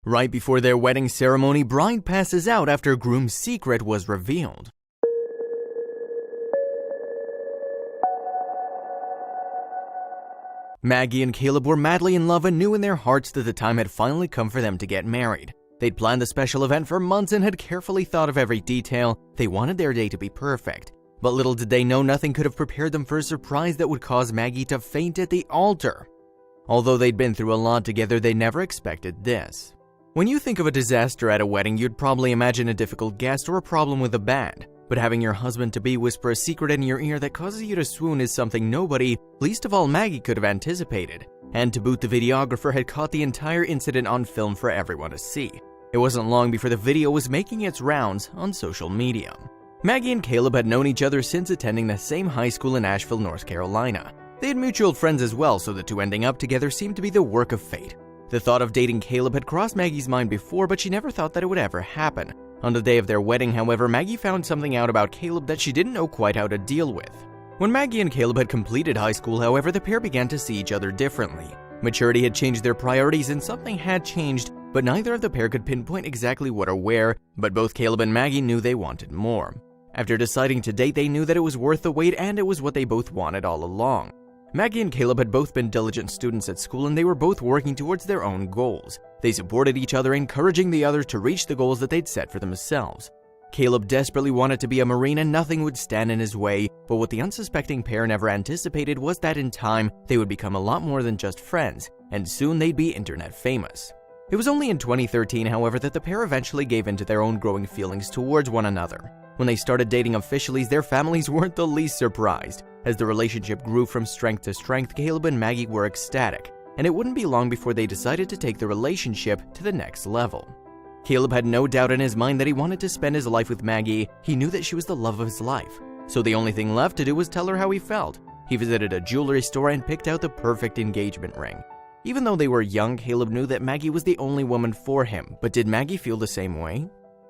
Right before their wedding ceremony, bride passes out after groom's secret was revealed. Maggie and Caleb were madly in love and knew in their hearts that the time had finally come for them to get married. They'd planned the special event for months and had carefully thought of every detail. They wanted their day to be perfect. But little did they know nothing could have prepared them for a surprise that would cause Maggie to faint at the altar. Although they'd been through a lot together, they never expected this. When you think of a disaster at a wedding, you'd probably imagine a difficult guest or a problem with a band. But having your husband-to-be whisper a secret in your ear that causes you to swoon is something nobody, least of all Maggie, could have anticipated. And to boot, the videographer had caught the entire incident on film for everyone to see. It wasn't long before the video was making its rounds on social media. Maggie and Caleb had known each other since attending the same high school in Asheville, North Carolina. They had mutual friends as well, so the two ending up together seemed to be the work of fate. The thought of dating Caleb had crossed Maggie's mind before, but she never thought that it would ever happen. On the day of their wedding, however, Maggie found something out about Caleb that she didn't know quite how to deal with. When Maggie and Caleb had completed high school, however, the pair began to see each other differently. Maturity had changed their priorities and something had changed, but neither of the pair could pinpoint exactly what or where, but both Caleb and Maggie knew they wanted more. After deciding to date, they knew that it was worth the wait and it was what they both wanted all along. Maggie and Caleb had both been diligent students at school and they were both working towards their own goals. They supported each other, encouraging the other to reach the goals that they'd set for themselves. Caleb desperately wanted to be a Marine and nothing would stand in his way, but what the unsuspecting pair never anticipated was that in time, they would become a lot more than just friends, and soon they'd be internet famous. It was only in 2013, however, that the pair eventually gave in to their own growing feelings towards one another. When they started dating officially, their families weren't the least surprised. As the relationship grew from strength to strength, Caleb and Maggie were ecstatic, and it wouldn't be long before they decided to take the relationship to the next level. Caleb had no doubt in his mind that he wanted to spend his life with Maggie. He knew that she was the love of his life, so the only thing left to do was tell her how he felt. He visited a jewelry store and picked out the perfect engagement ring. Even though they were young, Caleb knew that Maggie was the only woman for him, but did Maggie feel the same way?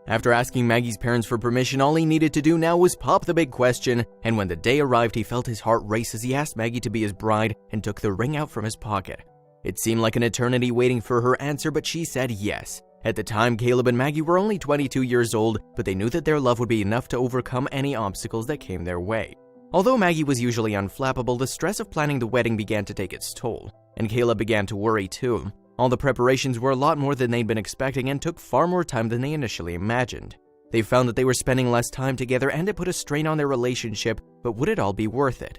After asking Maggie's parents for permission, all he needed to do now was pop the big question, and when the day arrived, he felt his heart race as he asked Maggie to be his bride and took the ring out from his pocket. It seemed like an eternity waiting for her answer, but she said yes. At the time, Caleb and Maggie were only 22 years old, but they knew that their love would be enough to overcome any obstacles that came their way. Although Maggie was usually unflappable, the stress of planning the wedding began to take its toll, and Caleb began to worry too. All the preparations were a lot more than they'd been expecting and took far more time than they initially imagined. They found that they were spending less time together and it put a strain on their relationship, but would it all be worth it?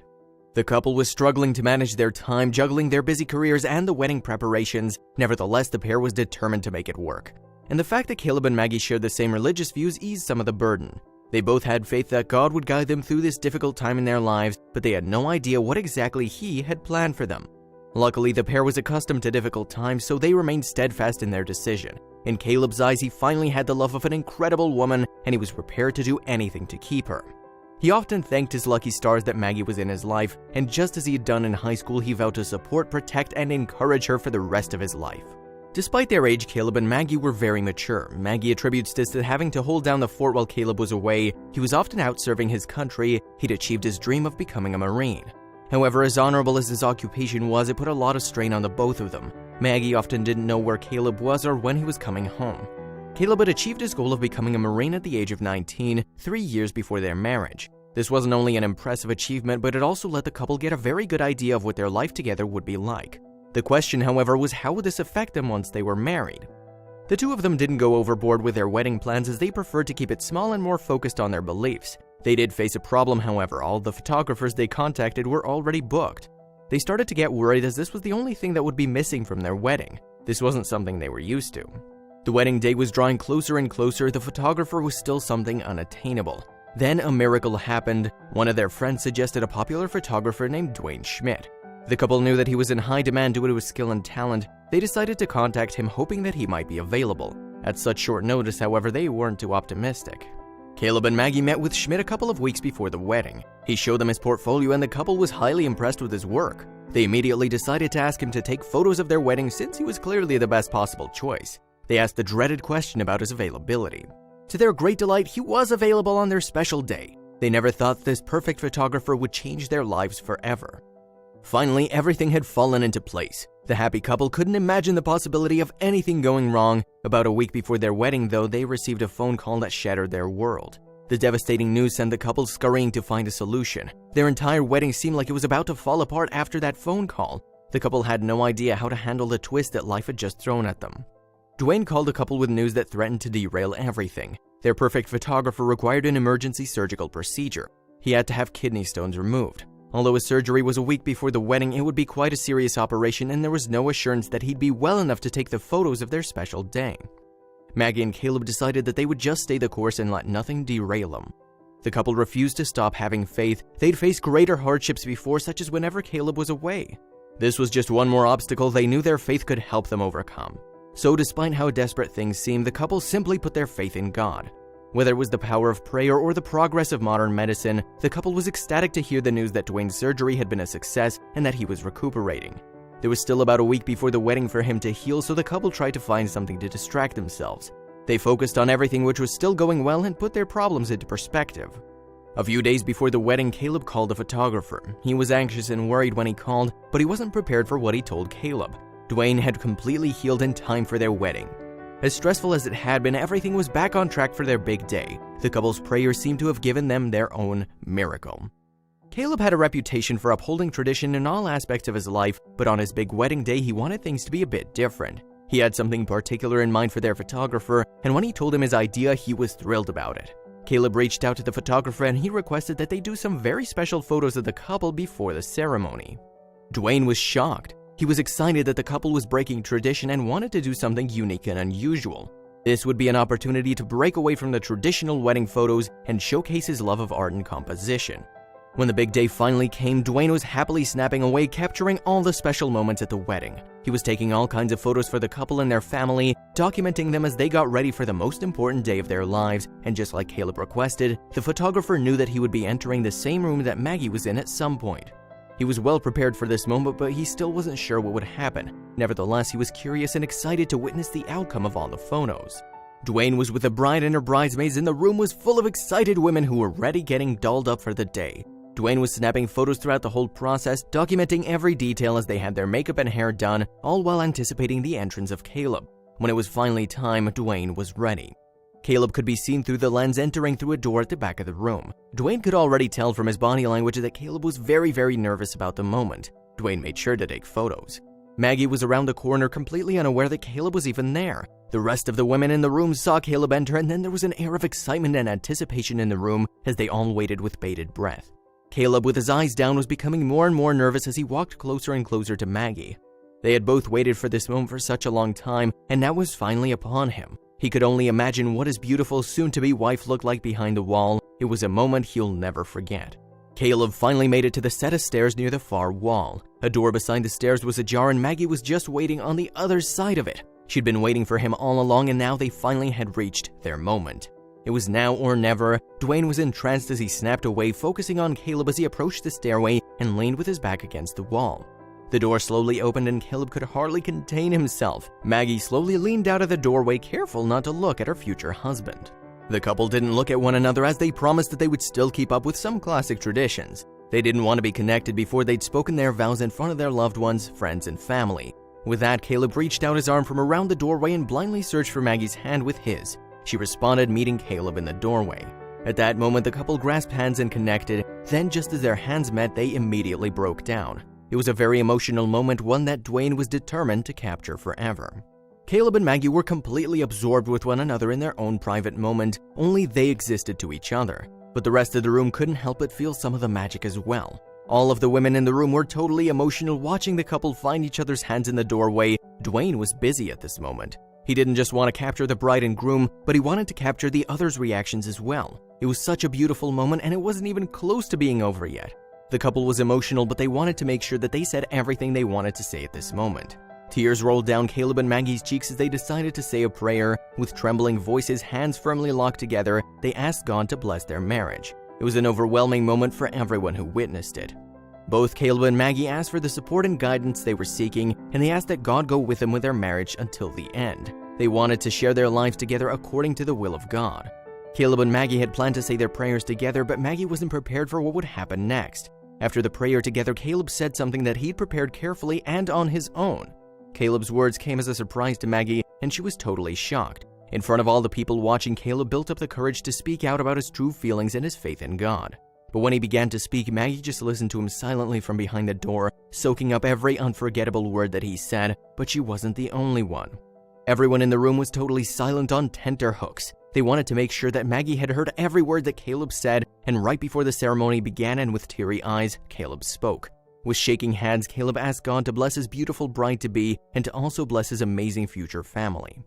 The couple was struggling to manage their time, juggling their busy careers and the wedding preparations. Nevertheless, the pair was determined to make it work. And the fact that Caleb and Maggie shared the same religious views eased some of the burden. They both had faith that God would guide them through this difficult time in their lives, but they had no idea what exactly He had planned for them. Luckily, the pair was accustomed to difficult times, so they remained steadfast in their decision. In Caleb's eyes, he finally had the love of an incredible woman, and he was prepared to do anything to keep her. He often thanked his lucky stars that Maggie was in his life, and just as he had done in high school, he vowed to support, protect, and encourage her for the rest of his life. Despite their age, Caleb and Maggie were very mature. Maggie attributes this to having to hold down the fort while Caleb was away. He was often out serving his country. He'd achieved his dream of becoming a Marine. However, as honorable as his occupation was, it put a lot of strain on the both of them. Maggie often didn't know where Caleb was or when he was coming home. Caleb had achieved his goal of becoming a Marine at the age of 19, 3 years before their marriage. This wasn't only an impressive achievement, but it also let the couple get a very good idea of what their life together would be like. The question, however, was how would this affect them once they were married? The two of them didn't go overboard with their wedding plans as they preferred to keep it small and more focused on their beliefs. They did face a problem, however. All the photographers they contacted were already booked. They started to get worried as this was the only thing that would be missing from their wedding. This wasn't something they were used to. The wedding day was drawing closer and closer. The photographer was still something unattainable. Then a miracle happened. One of their friends suggested a popular photographer named Dwayne Schmidt. The couple knew that he was in high demand due to his skill and talent. They decided to contact him hoping that he might be available. At such short notice, however, they weren't too optimistic. Caleb and Maggie met with Schmidt a couple of weeks before the wedding. He showed them his portfolio and the couple was highly impressed with his work. They immediately decided to ask him to take photos of their wedding since he was clearly the best possible choice. They asked the dreaded question about his availability. To their great delight, he was available on their special day. They never thought this perfect photographer would change their lives forever. Finally, everything had fallen into place. The happy couple couldn't imagine the possibility of anything going wrong. About a week before their wedding, though, they received a phone call that shattered their world. The devastating news sent the couple scurrying to find a solution. Their entire wedding seemed like it was about to fall apart after that phone call. The couple had no idea how to handle the twist that life had just thrown at them. Dwayne called the couple with news that threatened to derail everything. Their perfect photographer required an emergency surgical procedure. He had to have kidney stones removed. Although his surgery was a week before the wedding, it would be quite a serious operation, and there was no assurance that he'd be well enough to take the photos of their special day. Maggie and Caleb decided that they would just stay the course and let nothing derail them. The couple refused to stop having faith. They'd faced greater hardships before, such as whenever Caleb was away. This was just one more obstacle they knew their faith could help them overcome. So despite how desperate things seemed, the couple simply put their faith in God. Whether it was the power of prayer or the progress of modern medicine, the couple was ecstatic to hear the news that Dwayne's surgery had been a success and that he was recuperating. There was still about a week before the wedding for him to heal, so the couple tried to find something to distract themselves. They focused on everything which was still going well and put their problems into perspective. A few days before the wedding, Caleb called a photographer. He was anxious and worried when he called, but he wasn't prepared for what he told Caleb. Dwayne had completely healed in time for their wedding. As stressful as it had been, everything was back on track for their big day. The couple's prayers seemed to have given them their own miracle. Caleb had a reputation for upholding tradition in all aspects of his life, but on his big wedding day, he wanted things to be a bit different. He had something particular in mind for their photographer, and when he told him his idea, he was thrilled about it. Caleb reached out to the photographer and he requested that they do some very special photos of the couple before the ceremony. Dwayne was shocked. He was excited that the couple was breaking tradition and wanted to do something unique and unusual. This would be an opportunity to break away from the traditional wedding photos and showcase his love of art and composition. When the big day finally came, Dwayne was happily snapping away, capturing all the special moments at the wedding. He was taking all kinds of photos for the couple and their family, documenting them as they got ready for the most important day of their lives, and just like Caleb requested, the photographer knew that he would be entering the same room that Maggie was in at some point. He was well prepared for this moment, but he still wasn't sure what would happen. Nevertheless, he was curious and excited to witness the outcome of all the photos. Dwayne was with the bride and her bridesmaids, and the room was full of excited women who were ready, getting dolled up for the day. Dwayne was snapping photos throughout the whole process, documenting every detail as they had their makeup and hair done, all while anticipating the entrance of Caleb. When it was finally time, Dwayne was ready. Caleb could be seen through the lens entering through a door at the back of the room. Dwayne could already tell from his body language that Caleb was very nervous about the moment. Dwayne made sure to take photos. Maggie was around the corner, completely unaware that Caleb was even there. The rest of the women in the room saw Caleb enter, and then there was an air of excitement and anticipation in the room as they all waited with bated breath. Caleb, with his eyes down, was becoming more and more nervous as he walked closer and closer to Maggie. They had both waited for this moment for such a long time, and now it was finally upon him. He could only imagine what his beautiful soon-to-be wife looked like behind the wall. It was a moment he'll never forget. Caleb finally made it to the set of stairs near the far wall. A door beside the stairs was ajar, and Maggie was just waiting on the other side of it. She'd been waiting for him all along, and now they finally had reached their moment. It was now or never. Dwayne was entranced as he snapped away, focusing on Caleb as he approached the stairway and leaned with his back against the wall. The door slowly opened and Caleb could hardly contain himself. Maggie slowly leaned out of the doorway, careful not to look at her future husband. The couple didn't look at one another, as they promised that they would still keep up with some classic traditions. They didn't want to be connected before they'd spoken their vows in front of their loved ones, friends, and family. With that, Caleb reached out his arm from around the doorway and blindly searched for Maggie's hand with his. She responded, meeting Caleb in the doorway. At that moment, the couple grasped hands and connected. Then, just as their hands met, they immediately broke down. It was a very emotional moment, one that Dwayne was determined to capture forever. Caleb and Maggie were completely absorbed with one another in their own private moment. Only they existed to each other. But the rest of the room couldn't help but feel some of the magic as well. All of the women in the room were totally emotional, watching the couple find each other's hands in the doorway. Dwayne was busy at this moment. He didn't just want to capture the bride and groom, but he wanted to capture the others' reactions as well. It was such a beautiful moment, and it wasn't even close to being over yet. The couple was emotional, but they wanted to make sure that they said everything they wanted to say at this moment. Tears rolled down Caleb and Maggie's cheeks as they decided to say a prayer. With trembling voices, hands firmly locked together, they asked God to bless their marriage. It was an overwhelming moment for everyone who witnessed it. Both Caleb and Maggie asked for the support and guidance they were seeking, and they asked that God go with them with their marriage until the end. They wanted to share their lives together according to the will of God. Caleb and Maggie had planned to say their prayers together, but Maggie wasn't prepared for what would happen next. After the prayer together, Caleb said something that he'd prepared carefully and on his own. Caleb's words came as a surprise to Maggie, and she was totally shocked. In front of all the people watching, Caleb built up the courage to speak out about his true feelings and his faith in God. But when he began to speak, Maggie just listened to him silently from behind the door, soaking up every unforgettable word that he said, but she wasn't the only one. Everyone in the room was totally silent on tenterhooks. They wanted to make sure that Maggie had heard every word that Caleb said, and right before the ceremony began and with teary eyes, Caleb spoke. With shaking hands, Caleb asked God to bless his beautiful bride-to-be and to also bless his amazing future family.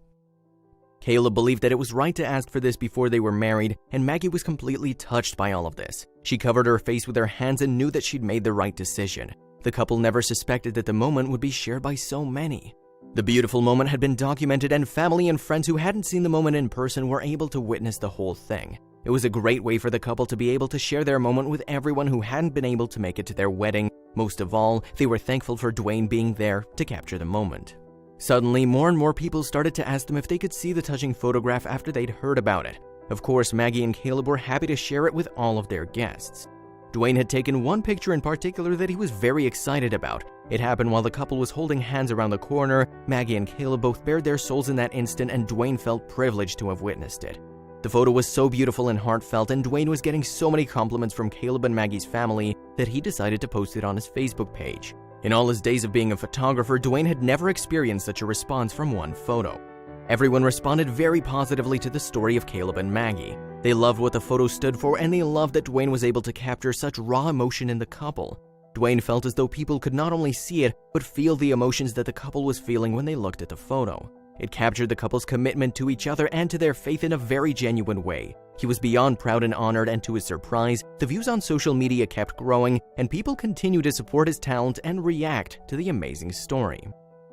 Caleb believed that it was right to ask for this before they were married, and Maggie was completely touched by all of this. She covered her face with her hands and knew that she'd made the right decision. The couple never suspected that the moment would be shared by so many. The beautiful moment had been documented, and family and friends who hadn't seen the moment in person were able to witness the whole thing. It was a great way for the couple to be able to share their moment with everyone who hadn't been able to make it to their wedding. Most of all, they were thankful for Dwayne being there to capture the moment. Suddenly, more and more people started to ask them if they could see the touching photograph after they'd heard about it. Of course, Maggie and Caleb were happy to share it with all of their guests. Dwayne had taken one picture in particular that he was very excited about. It happened while the couple was holding hands around the corner. Maggie and Caleb both bared their souls in that instant, and Dwayne felt privileged to have witnessed it. The photo was so beautiful and heartfelt, and Dwayne was getting so many compliments from Caleb and Maggie's family that he decided to post it on his Facebook page. In all his days of being a photographer, Dwayne had never experienced such a response from one photo. Everyone responded very positively to the story of Caleb and Maggie. They loved what the photo stood for, and they loved that Dwayne was able to capture such raw emotion in the couple. Dwayne felt as though people could not only see it, but feel the emotions that the couple was feeling when they looked at the photo. It captured the couple's commitment to each other and to their faith in a very genuine way. He was beyond proud and honored, and to his surprise, the views on social media kept growing, and people continued to support his talent and react to the amazing story.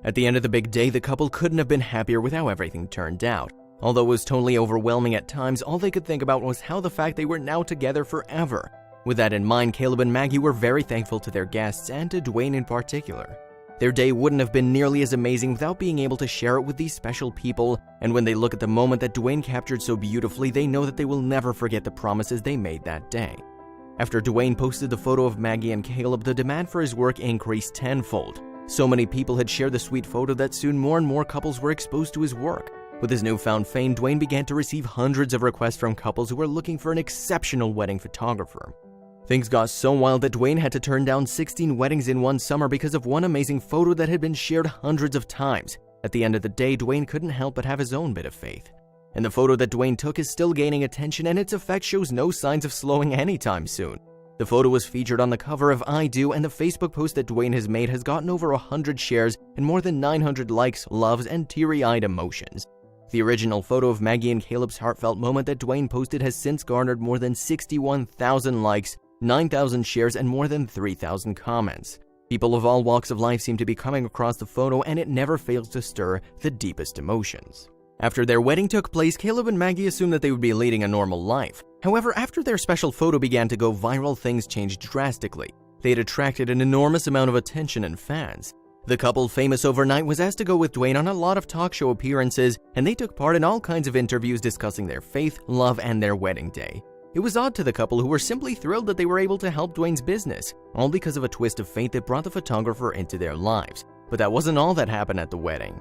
At the end of the big day, the couple couldn't have been happier with how everything turned out. Although it was totally overwhelming at times, all they could think about was how the fact they were now together forever. With that in mind, Caleb and Maggie were very thankful to their guests and to Dwayne in particular. Their day wouldn't have been nearly as amazing without being able to share it with these special people, and when they look at the moment that Dwayne captured so beautifully, they know that they will never forget the promises they made that day. After Dwayne posted the photo of Maggie and Caleb, the demand for his work increased tenfold. So many people had shared the sweet photo that soon more and more couples were exposed to his work. With his newfound fame, Dwayne began to receive hundreds of requests from couples who were looking for an exceptional wedding photographer. Things got so wild that Dwayne had to turn down 16 weddings in one summer because of one amazing photo that had been shared hundreds of times. At the end of the day, Dwayne couldn't help but have his own bit of faith. And the photo that Dwayne took is still gaining attention, and its effect shows no signs of slowing anytime soon. The photo was featured on the cover of I Do, and the Facebook post that Dwayne has made has gotten over 100 shares and more than 900 likes, loves, and teary-eyed emotions. The original photo of Maggie and Caleb's heartfelt moment that Dwayne posted has since garnered more than 61,000 likes, 9,000 shares, and more than 3,000 comments. People of all walks of life seem to be coming across the photo, and it never fails to stir the deepest emotions. After their wedding took place, Caleb and Maggie assumed that they would be leading a normal life. However, after their special photo began to go viral, things changed drastically. They had attracted an enormous amount of attention and fans. The couple, famous overnight, was asked to go with Dwayne on a lot of talk show appearances, and they took part in all kinds of interviews discussing their faith, love, and their wedding day. It was odd to the couple, who were simply thrilled that they were able to help Dwayne's business, all because of a twist of fate that brought the photographer into their lives. But that wasn't all that happened at the wedding.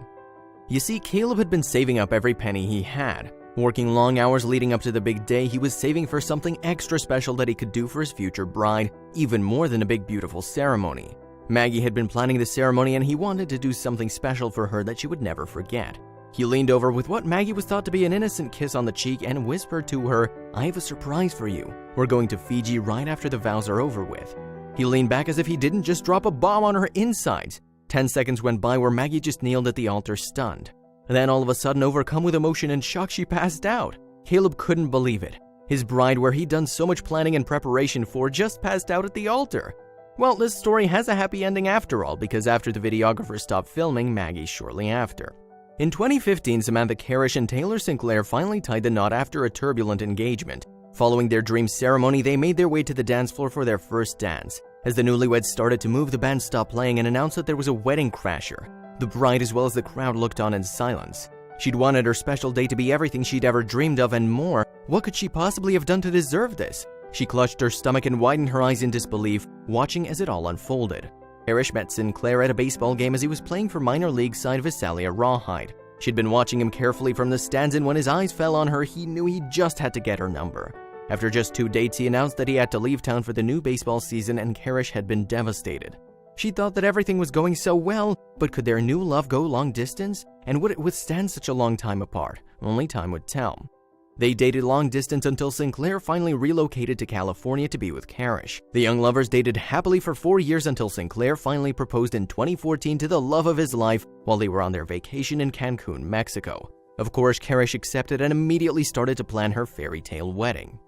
You see, Caleb had been saving up every penny he had. Working long hours leading up to the big day, he was saving for something extra special that he could do for his future bride, even more than a big beautiful ceremony. Maggie had been planning the ceremony, and he wanted to do something special for her that she would never forget. He leaned over with what Maggie was thought to be an innocent kiss on the cheek and whispered to her, "I have a surprise for you. We're going to Fiji right after the vows are over with." He leaned back as if he didn't just drop a bomb on her insides. 10 seconds went by where Maggie just kneeled at the altar stunned. Then all of a sudden, overcome with emotion and shock, she passed out. Caleb couldn't believe it. His bride, where he'd done so much planning and preparation for, just passed out at the altar. Well, this story has a happy ending after all, because after the videographer stopped filming, Maggie shortly after. In 2015, Samantha Carish and Taylor Sinclair finally tied the knot after a turbulent engagement. Following their dream ceremony, they made their way to the dance floor for their first dance. As the newlyweds started to move, the band stopped playing and announced that there was a wedding crasher. The bride, as well as the crowd, looked on in silence. She'd wanted her special day to be everything she'd ever dreamed of and more. What could she possibly have done to deserve this? She clutched her stomach and widened her eyes in disbelief, watching as it all unfolded. Parrish met Sinclair at a baseball game as he was playing for minor league side Visalia Rawhide. She'd been watching him carefully from the stands, and when his eyes fell on her, he knew he just had to get her number. After just 2 dates, he announced that he had to leave town for the new baseball season, and Parrish had been devastated. She thought that everything was going so well, but could their new love go long distance? And would it withstand such a long time apart? Only time would tell. They dated long distance until Sinclair finally relocated to California to be with Parrish. The young lovers dated happily for 4 years until Sinclair finally proposed in 2014 to the love of his life while they were on their vacation in Cancun, Mexico. Of course, Parrish accepted and immediately started to plan her fairy tale wedding.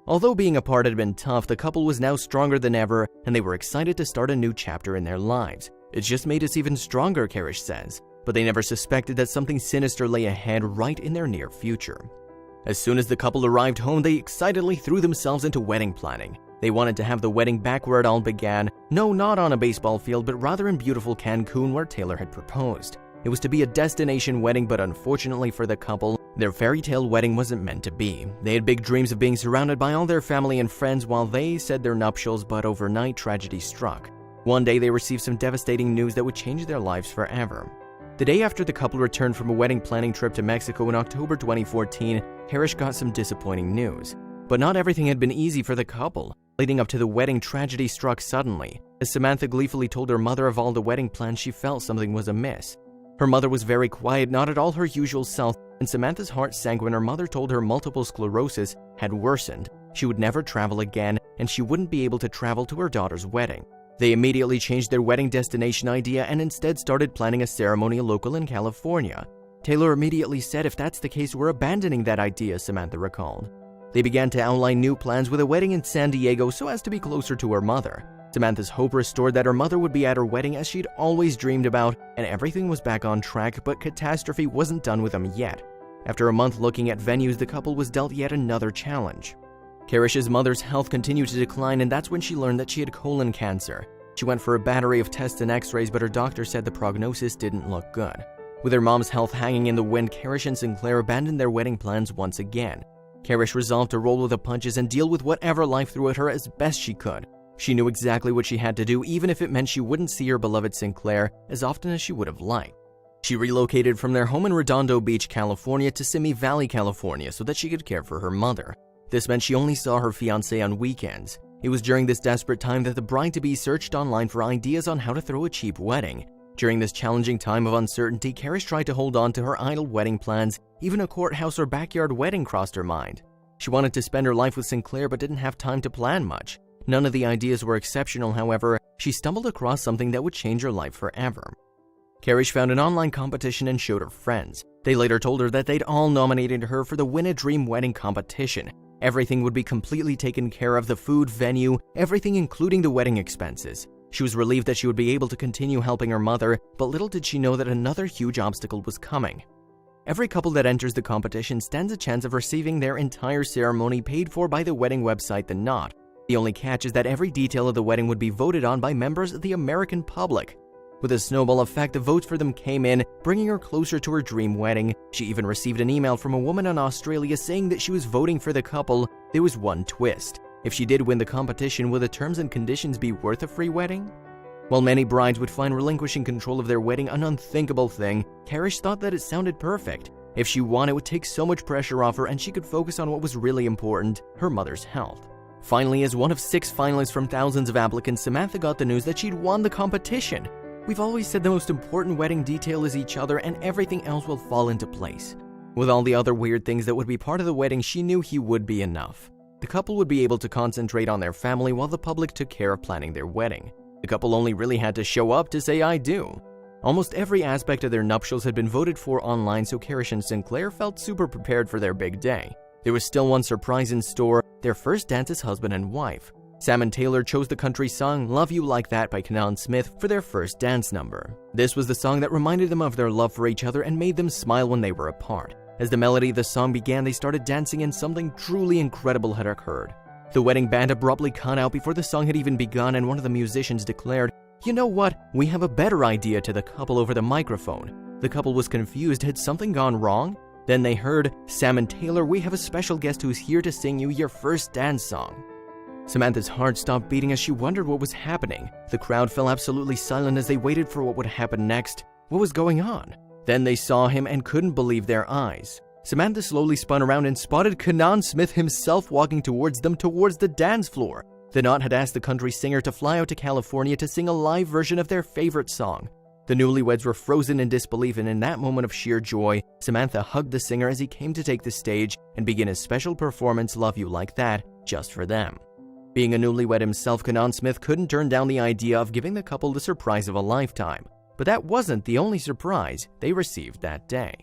Although being apart had been tough, the couple was now stronger than ever, and they were excited to start a new chapter in their lives. It's just made us even stronger, Parrish says, but they never suspected that something sinister lay ahead right in their near future. As soon as the couple arrived home, they excitedly threw themselves into wedding planning. They wanted to have the wedding back where it all began, no, not on a baseball field, but rather in beautiful Cancun where Taylor had proposed. It was to be a destination wedding, but unfortunately for the couple, their fairy tale wedding wasn't meant to be. They had big dreams of being surrounded by all their family and friends while they said their nuptials, but overnight tragedy struck. One day they received some devastating news that would change their lives forever. The day after the couple returned from a wedding planning trip to Mexico in October 2014, Parrish got some disappointing news. But not everything had been easy for the couple. Leading up to the wedding, tragedy struck suddenly. As Samantha gleefully told her mother of all the wedding plans, she felt something was amiss. Her mother was very quiet, not at all her usual self, and Samantha's heart sank when her mother told her multiple sclerosis had worsened. She would never travel again, and she wouldn't be able to travel to her daughter's wedding. They immediately changed their wedding destination idea and instead started planning a ceremony local in California. Taylor immediately said, "If that's the case, we're abandoning that idea," Samantha recalled. They began to outline new plans with a wedding in San Diego so as to be closer to her mother. Samantha's hope restored that her mother would be at her wedding as she'd always dreamed about, and everything was back on track, but catastrophe wasn't done with them yet. After a month looking at venues, the couple was dealt yet another challenge. Parrish's mother's health continued to decline, and that's when she learned that she had colon cancer. She went for a battery of tests and x-rays, but her doctor said the prognosis didn't look good. With her mom's health hanging in the wind, Parrish and Sinclair abandoned their wedding plans once again. Parrish resolved to roll with the punches and deal with whatever life threw at her as best she could. She knew exactly what she had to do, even if it meant she wouldn't see her beloved Sinclair as often as she would have liked. She relocated from their home in Redondo Beach, California to Simi Valley, California so that she could care for her mother. This meant she only saw her fiancé on weekends. It was during this desperate time that the bride-to-be searched online for ideas on how to throw a cheap wedding. During this challenging time of uncertainty, Parrish tried to hold on to her idle wedding plans. Even a courthouse or backyard wedding crossed her mind. She wanted to spend her life with Sinclair but didn't have time to plan much. None of the ideas were exceptional, however. She stumbled across something that would change her life forever. Parrish found an online competition and showed her friends. They later told her that they'd all nominated her for the Win a Dream Wedding competition. Everything would be completely taken care of, the food, venue, everything including the wedding expenses. She was relieved that she would be able to continue helping her mother, but little did she know that another huge obstacle was coming. Every couple that enters the competition stands a chance of receiving their entire ceremony paid for by the wedding website The Knot. The only catch is that every detail of the wedding would be voted on by members of the American public. With a snowball effect, the votes for them came in, bringing her closer to her dream wedding. She even received an email from a woman in Australia saying that she was voting for the couple. There was one twist. If she did win the competition, would the terms and conditions be worth a free wedding? While many brides would find relinquishing control of their wedding an unthinkable thing, Parrish thought that it sounded perfect. If she won, it would take so much pressure off her and she could focus on what was really important, her mother's health. Finally, as one of 6 finalists from thousands of applicants, Samantha got the news that she'd won the competition. "We've always said the most important wedding detail is each other and everything else will fall into place." With all the other weird things that would be part of the wedding, she knew he would be enough. The couple would be able to concentrate on their family while the public took care of planning their wedding. The couple only really had to show up to say "I do." Almost every aspect of their nuptials had been voted for online, so Parrish and Sinclair felt super prepared for their big day. There was still one surprise in store, their first dance as husband and wife. Sam and Taylor chose the country song "Love You Like That" by Kanan Smith for their first dance number. This was the song that reminded them of their love for each other and made them smile when they were apart. As the melody of the song began, they started dancing and something truly incredible had occurred. The wedding band abruptly cut out before the song had even begun, and one of the musicians declared, "You know what? We have a better idea," to the couple over the microphone. The couple was confused. Had something gone wrong? Then they heard, "Sam and Taylor, we have a special guest who's here to sing you your first dance song." Samantha's heart stopped beating as she wondered what was happening. The crowd fell absolutely silent as they waited for what would happen next. What was going on? Then they saw him and couldn't believe their eyes. Samantha slowly spun around and spotted Kanan Smith himself walking towards them towards the dance floor. The Knot had asked the country singer to fly out to California to sing a live version of their favorite song. The newlyweds were frozen in disbelief, and in that moment of sheer joy, Samantha hugged the singer as he came to take the stage and begin his special performance Love You Like That just for them. Being a newlywed himself, Kanan Smith couldn't turn down the idea of giving the couple the surprise of a lifetime. But that wasn't the only surprise they received that day.